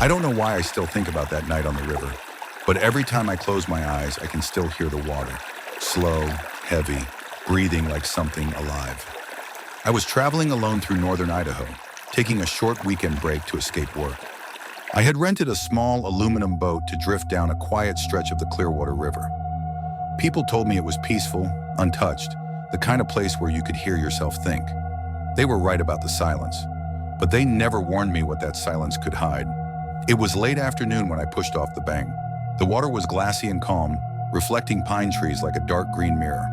I don't know why I still think about that night on the river, but every time I close my eyes, I can still hear the water. Slow, heavy, breathing like something alive. I was traveling alone through northern Idaho, taking a short weekend break to escape work. I had rented a small aluminum boat to drift down a quiet stretch of the Clearwater River. People told me it was peaceful, untouched, the kind of place where you could hear yourself think. They were right about the silence, but they never warned me what that silence could hide. It was late afternoon when I pushed off the bank. The water was glassy and calm, reflecting pine trees like a dark green mirror.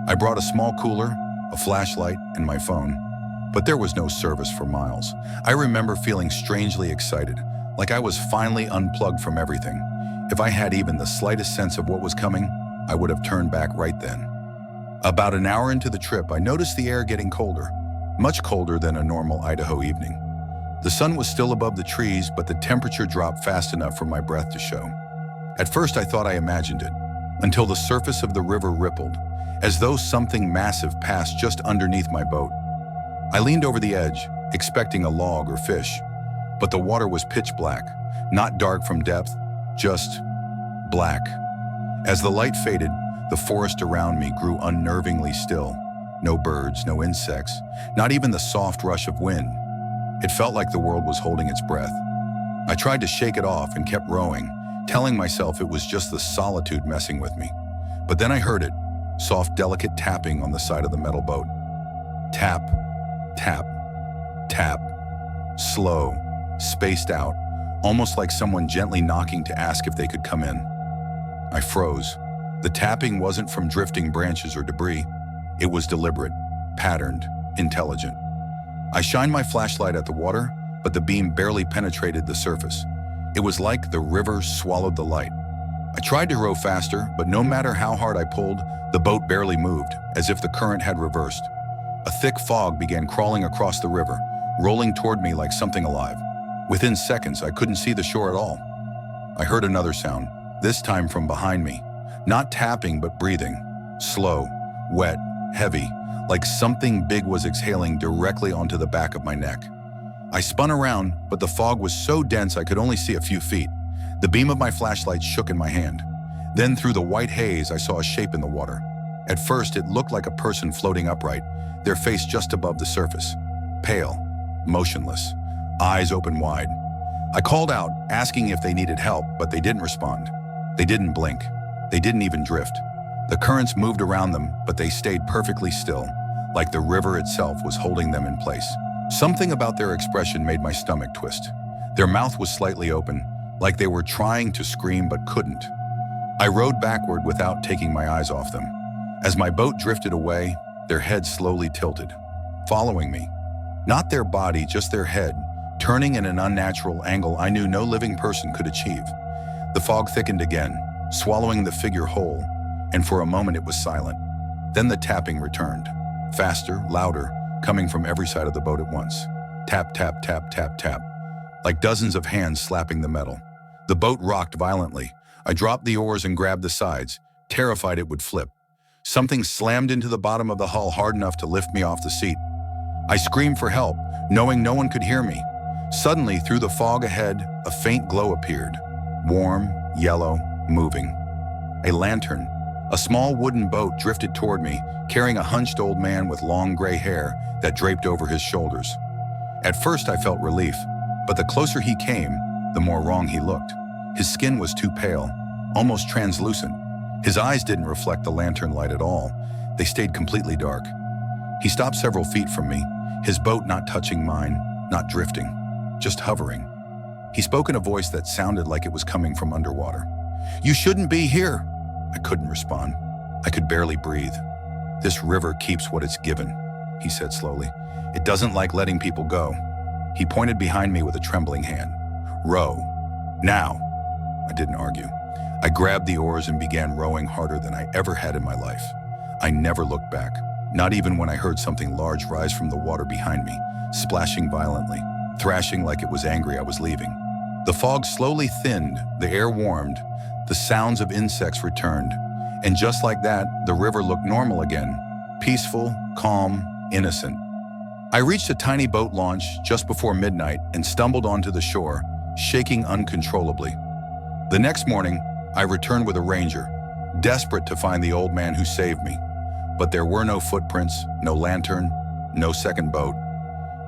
I brought a small cooler, a flashlight, and my phone, but there was no service for miles. I remember feeling strangely excited, like I was finally unplugged from everything. If I had even the slightest sense of what was coming, I would have turned back right then. About an hour into the trip, I noticed the air getting colder, much colder than a normal Idaho evening. The sun was still above the trees, but the temperature dropped fast enough for my breath to show. At first, I thought I imagined it, until the surface of the river rippled, as though something massive passed just underneath my boat. I leaned over the edge, expecting a log or fish, but the water was pitch black, not dark from depth, just black. As the light faded, the forest around me grew unnervingly still. No birds, no insects, not even the soft rush of wind. It felt like the world was holding its breath. I tried to shake it off and kept rowing, telling myself it was just the solitude messing with me. But then I heard it, soft, delicate tapping on the side of the metal boat. Tap, tap, tap. Slow, spaced out, almost like someone gently knocking to ask if they could come in. I froze. The tapping wasn't from drifting branches or debris. It was deliberate, patterned, intelligent. I shined my flashlight at the water, but the beam barely penetrated the surface. It was like the river swallowed the light. I tried to row faster, but no matter how hard I pulled, the boat barely moved, as if the current had reversed. A thick fog began crawling across the river, rolling toward me like something alive. Within seconds, I couldn't see the shore at all. I heard another sound, this time from behind me. Not tapping, but breathing. Slow, wet, heavy, like something big was exhaling directly onto the back of my neck. I spun around, but the fog was so dense I could only see a few feet. The beam of my flashlight shook in my hand. Then through the white haze, I saw a shape in the water. At first, it looked like a person floating upright, their face just above the surface. Pale, motionless, eyes open wide. I called out, asking if they needed help, but they didn't respond. They didn't blink. They didn't even drift. The currents moved around them, but they stayed perfectly still, like the river itself was holding them in place. Something about their expression made my stomach twist. Their mouth was slightly open, like they were trying to scream but couldn't. I rowed backward without taking my eyes off them. As my boat drifted away, their heads slowly tilted, following me. Not their body, just their head, turning in an unnatural angle I knew no living person could achieve. The fog thickened again, swallowing the figure whole, and for a moment it was silent. Then the tapping returned, faster, louder, coming from every side of the boat at once. Tap, tap, tap, tap, tap, like dozens of hands slapping the metal. The boat rocked violently. I dropped the oars and grabbed the sides, terrified it would flip. Something slammed into the bottom of the hull hard enough to lift me off the seat. I screamed for help, knowing no one could hear me. Suddenly, through the fog ahead, a faint glow appeared. Warm, yellow, moving. A lantern. A small wooden boat drifted toward me, carrying a hunched old man with long gray hair that draped over his shoulders. At first, I felt relief, but the closer he came, the more wrong he looked. His skin was too pale, almost translucent. His eyes didn't reflect the lantern light at all. They stayed completely dark. He stopped several feet from me, his boat not touching mine, not drifting, just hovering. He spoke in a voice that sounded like it was coming from underwater. "You shouldn't be here." I couldn't respond. I could barely breathe. "This river keeps what it's given," he said slowly. "It doesn't like letting people go." He pointed behind me with a trembling hand. "Row. Now." I didn't argue. I grabbed the oars and began rowing harder than I ever had in my life. I never looked back, not even when I heard something large rise from the water behind me, splashing violently, thrashing like it was angry I was leaving. The fog slowly thinned, the air warmed, the sounds of insects returned, and just like that, the river looked normal again, peaceful, calm, innocent. I reached a tiny boat launch just before midnight and stumbled onto the shore, shaking uncontrollably. The next morning, I returned with a ranger, desperate to find the old man who saved me. But there were no footprints, no lantern, no second boat.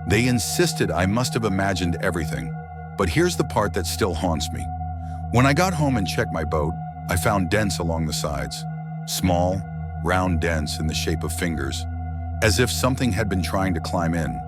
They insisted I must have imagined everything. But here's the part that still haunts me. When I got home and checked my boat, I found dents along the sides. Small, round dents in the shape of fingers, as if something had been trying to climb in.